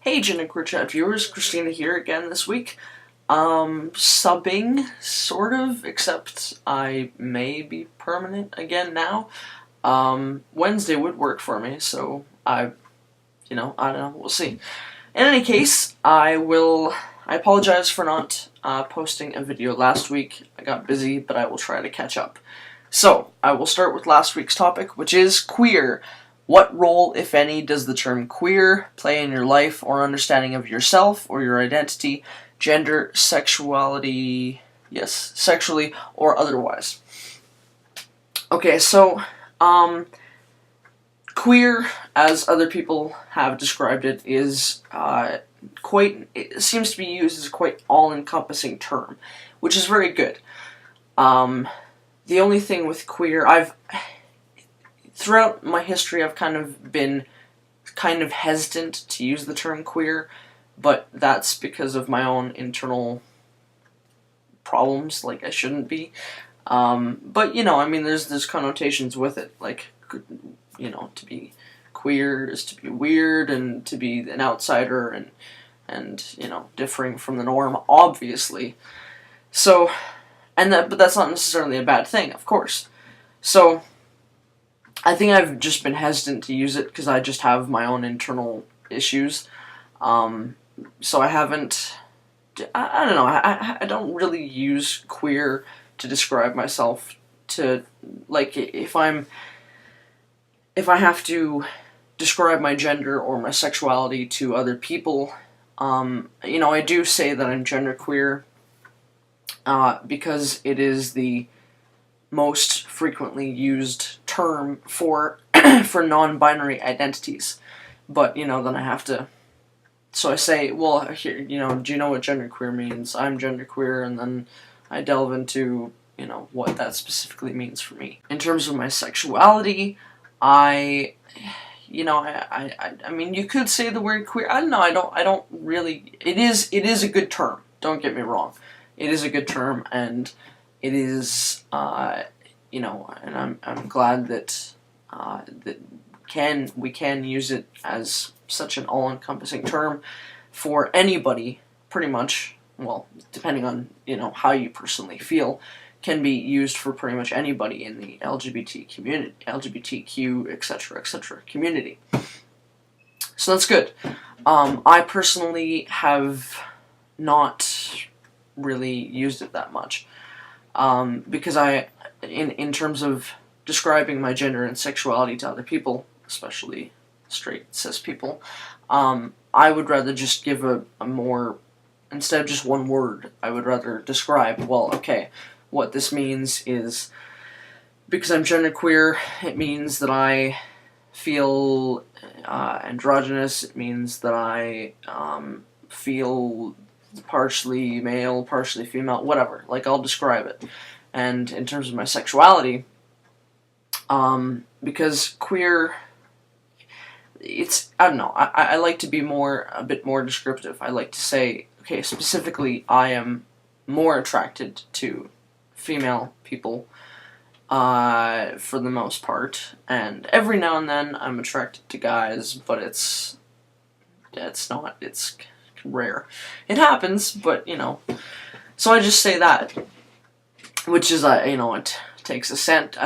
Hey GenderqueerChat viewers, Christina here again this week. Subbing, sort of, except I may be permanent again now. Wednesday would work for me, so I don't know, we'll see. In any case, I apologize for not posting a video last week. I got busy, but I will try to catch up. So, I will start with last week's topic, which is queer. What role, if any, does the term queer play in your life or understanding of yourself or your identity, gender, sexuality, sexually or otherwise? Okay, so, queer, as other people have described it, is it seems to be used as a quite all-encompassing term, which is very good. The only thing with queer, throughout my history, I've kind of been hesitant to use the term queer, but that's because of my own internal problems, like I shouldn't be. But, I mean, there's connotations with it, like, to be queer is to be weird, and to be an outsider, and differing from the norm, obviously. So, but that's not necessarily a bad thing, of course. So, I think I've just been hesitant to use it because I just have my own internal issues. So I haven't, I don't know, I don't really use queer to describe myself to, like, if I have to describe my gender or my sexuality to other people, I do say that I'm genderqueer, because it is the most frequently used term for for non-binary identities. But, then I have to, so I say, well, here, do you know what genderqueer means? I'm genderqueer, and then I delve into, what that specifically means for me. In terms of my sexuality, I mean, you could say the word queer. I don't know, I don't really, it is a good term, don't get me wrong. It is a good term, and it is, and I'm glad that we can use it as such an all-encompassing term for anybody, pretty much. Well, depending on how you personally feel, can be used for pretty much anybody in the LGBT community, LGBTQ, etc. community. So that's good. I personally have not really used it that much. Because in terms of describing my gender and sexuality to other people, especially straight cis people, I would rather just give a more, instead of just one word, I would rather describe, well, okay, what this means is, because I'm genderqueer, it means that I feel androgynous, it means that I feel partially male, partially female, whatever. Like, I'll describe it. And in terms of my sexuality, because queer, I don't know, I like to be a bit more descriptive. I like to say, okay, specifically, I am more attracted to female people, for the most part, and every now and then I'm attracted to guys, but it's rare. It happens, but, so I just say that, which is, it takes a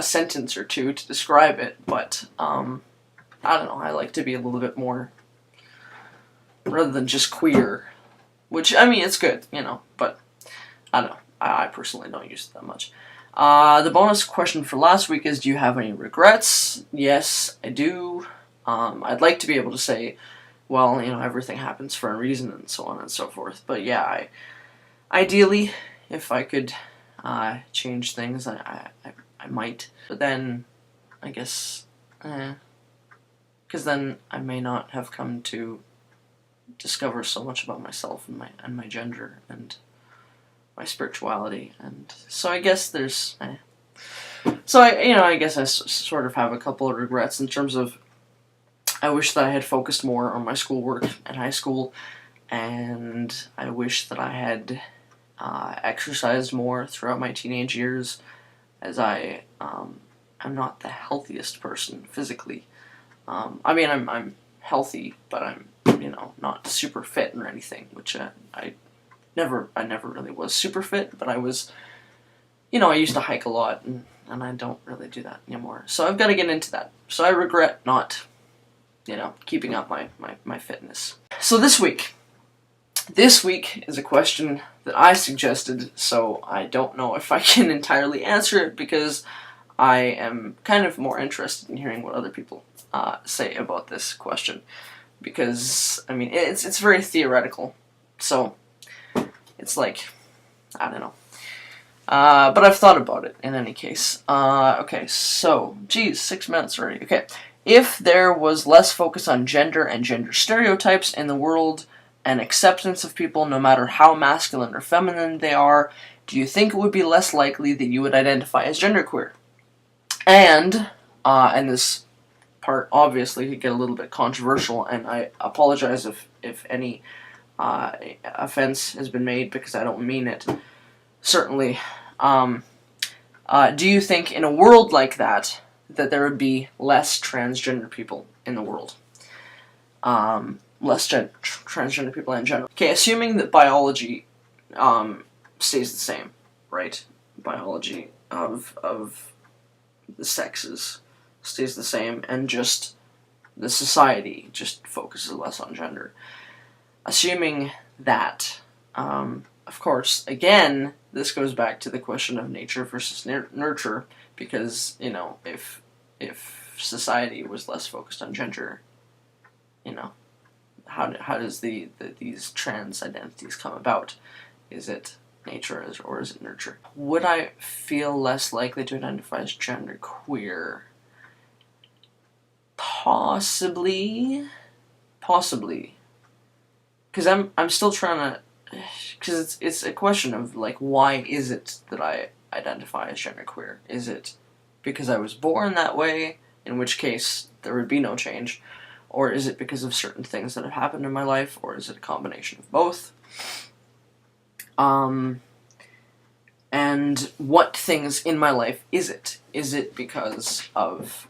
sentence or two to describe it, but, I don't know, I like to be a little bit more, rather than just queer, which, I mean, it's good, but, I don't know, I personally don't use it that much. The bonus question for last week is, do you have any regrets? Yes, I do. I'd like to be able to say, well, everything happens for a reason, and so on and so forth. But yeah, ideally, if I could change things, I might. But then, I guess, because then I may not have come to discover so much about myself and my gender and my spirituality, and so I guess there's. So I guess I sort of have a couple of regrets in terms of, I wish that I had focused more on my schoolwork in high school, and I wish that I had exercised more throughout my teenage years, as I'm not the healthiest person physically. I mean, I'm healthy, but I'm, you know, not super fit or anything, which I never really was super fit, but I was, you know, I used to hike a lot, and I don't really do that anymore. So I've got to get into that. So I regret not, you know, keeping up my fitness. So this week is a question that I suggested, so I don't know if I can entirely answer it, because I am kind of more interested in hearing what other people say about this question, because, I mean, it's very theoretical, so it's like, I don't know. But I've thought about it in any case. Okay, so, geez, 6 minutes already. Okay, if there was less focus on gender and gender stereotypes in the world, and acceptance of people no matter how masculine or feminine they are, do you think it would be less likely that you would identify as genderqueer? And this part obviously could get a little bit controversial, and I apologize if any offense has been made, because I don't mean it. Certainly. Do you think in a world like that there would be less transgender people in the world? Less transgender people in general. Okay, assuming that biology stays the same, right? Biology of the sexes stays the same, and just the society just focuses less on gender. Assuming that, of course, again, this goes back to the question of nature versus nurture, because, you know, if society was less focused on gender, you know, how does these trans identities come about? Is it nature, or is it nurture? Would I feel less likely to identify as genderqueer? Possibly. Because I'm still trying to, because it's a question of, like, why is it that I identify as genderqueer? Is it because I was born that way, in which case there would be no change? Or is it because of certain things that have happened in my life? Or is it a combination of both? And what things in my life is it? Is it because of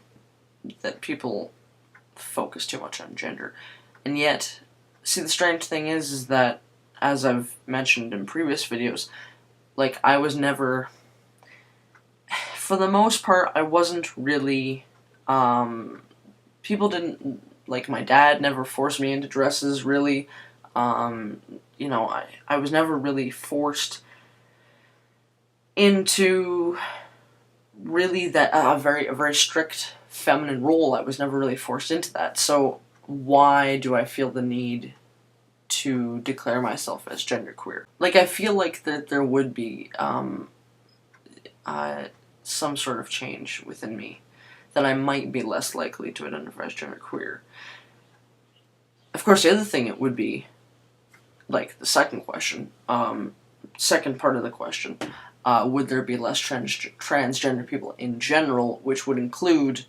that people focus too much on gender? And yet, see, the strange thing is that, as I've mentioned in previous videos, like, I was never, for the most part, I wasn't really, people didn't, like, my dad never forced me into dresses, really. You know, I was never really forced into really that, a very strict feminine role. I was never really forced into that. So why do I feel the need to declare myself as genderqueer? Like, I feel like that there would be some sort of change within me, that I might be less likely to identify as genderqueer. Of course, the other thing it would be, like, the second question, second part of the question, would there be less transgender people in general, which would include,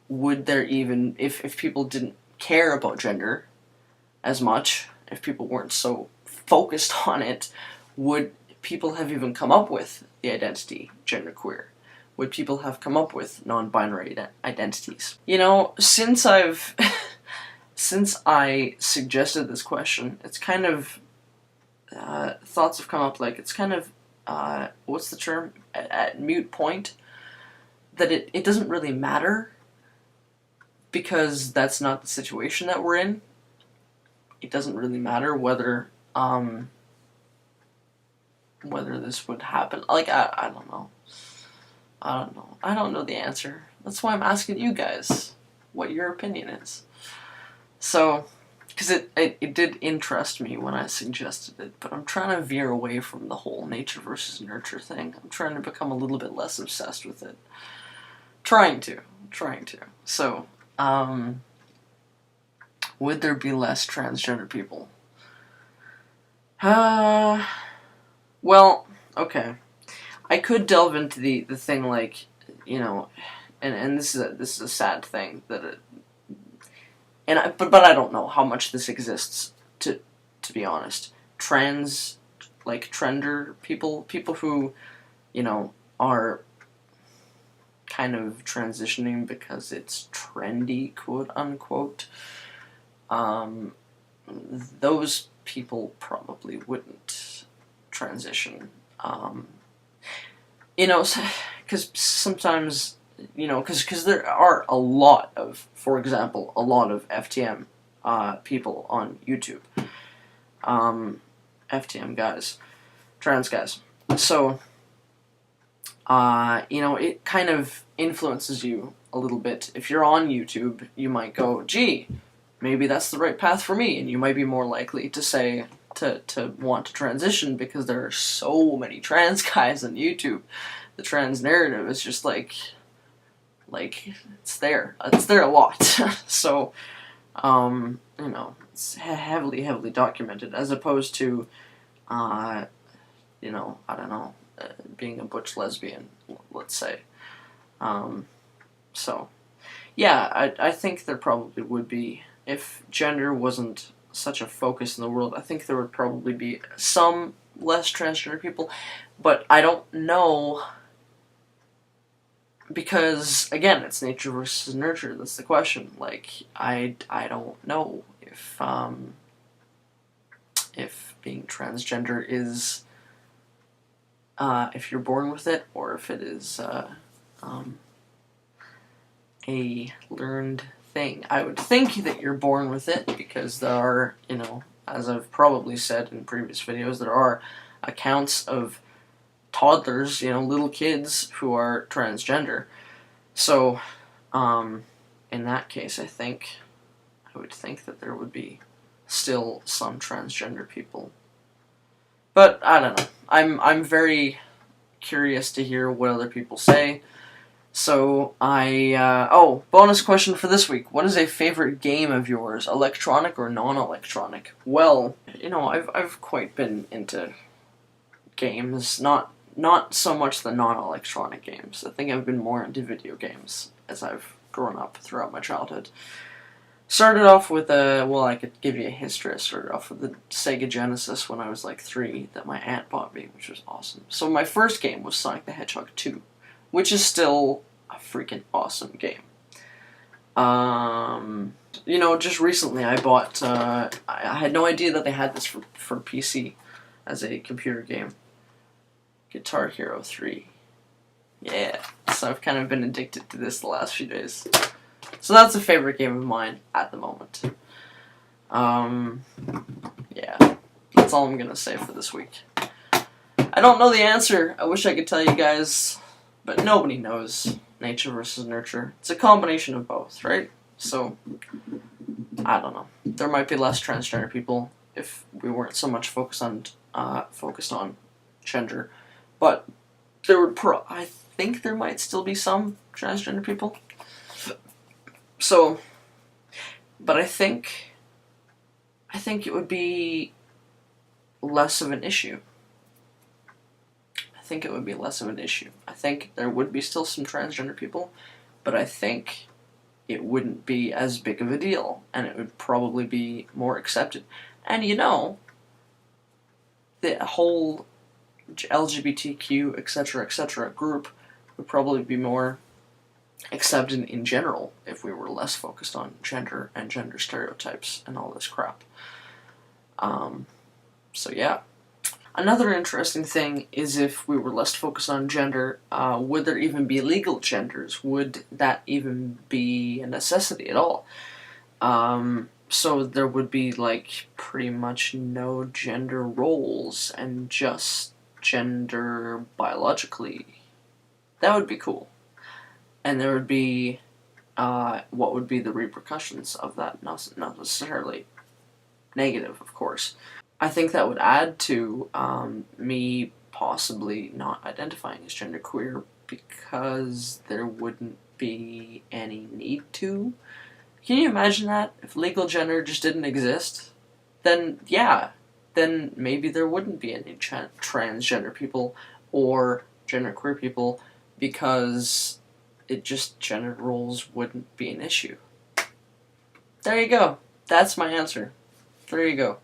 would there even, if people didn't care about gender as much, if people weren't so focused on it, would people have even come up with the identity genderqueer? Would people have come up with non-binary identities? You know, since I suggested this question, it's kind of, thoughts have come up, like, it's kind of, what's the term? At mute point, that it doesn't really matter, because that's not the situation that we're in. It doesn't really matter whether this would happen. Like, I don't know. I don't know the answer. That's why I'm asking you guys what your opinion is. So, because it did interest me when I suggested it, but I'm trying to veer away from the whole nature versus nurture thing. I'm trying to become a little bit less obsessed with it. Trying to. So, would there be less transgender people? Well, okay. I could delve into the thing, like, you know, and this is a sad thing that it, but I don't know how much this exists, to be honest. Trender people who, you know, are kind of transitioning because it's trendy, quote unquote. those people probably wouldn't transition. You know, because sometimes, you know, because there are a lot of, for example, a lot of FTM people on YouTube. FTM guys, trans guys. So, you know, it kind of influences you a little bit. If you're on YouTube, you might go, gee, maybe that's the right path for me, and you might be more likely to say, to want to transition, because there are so many trans guys on YouTube. The trans narrative is just like it's there a lot. So, you know, it's heavily documented, as opposed to, you know, I don't know, being a butch lesbian, let's say. So, yeah, I think there probably would be, if gender wasn't such a focus in the world, I think there would probably be some less transgender people, but I don't know, because, again, it's nature versus nurture. That's the question. Like, I don't know if being transgender is, if you're born with it, or if it is a learned thing. I would think that you're born with it, because there are, you know, as I've probably said in previous videos, there are accounts of toddlers, you know, little kids who are transgender. So, in that case, I would think that there would be still some transgender people. But I don't know. I'm very curious to hear what other people say. So oh, bonus question for this week. What is a favorite game of yours, electronic or non-electronic? Well, you know, I've quite been into games, not so much the non-electronic games. I think I've been more into video games as I've grown up throughout my childhood. Started off with well, I could give you a history. I started off with the Sega Genesis when I was like 3 that my aunt bought me, which was awesome. So my first game was Sonic the Hedgehog 2, which is still a freaking awesome game. You know, just recently I bought, I had no idea that they had this for PC as a computer game. Guitar Hero 3. Yeah, so I've kind of been addicted to this the last few days. So that's a favorite game of mine at the moment. Yeah, that's all I'm gonna say for this week. I don't know the answer. I wish I could tell you guys, but nobody knows. Nature versus nurture. It's a combination of both, right? So, I don't know. There might be less transgender people if we weren't so much focused on gender, but there would I think there might still be some transgender people. So, but I think it would be less of an issue. I think it would be less of an issue. I think there would be still some transgender people, but I think it wouldn't be as big of a deal, and it would probably be more accepted. And you know, the whole LGBTQ, etc., group would probably be more accepted in general if we were less focused on gender and gender stereotypes and all this crap. So yeah. Another interesting thing is, if we were less focused on gender, would there even be legal genders? Would that even be a necessity at all? So there would be, like, pretty much no gender roles and just gender biologically. That would be cool. And there would be, what would be the repercussions of that? Not necessarily negative, of course. I think that would add to me possibly not identifying as genderqueer, because there wouldn't be any need to. Can you imagine that? If legal gender just didn't exist, then yeah, then maybe there wouldn't be any transgender people or genderqueer people, because gender roles wouldn't be an issue. There you go. That's my answer. There you go.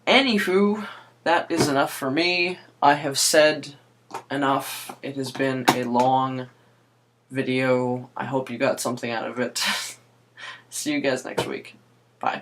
Anywho, that is enough for me. I have said enough. It has been a long video. I hope you got something out of it. See you guys next week. Bye.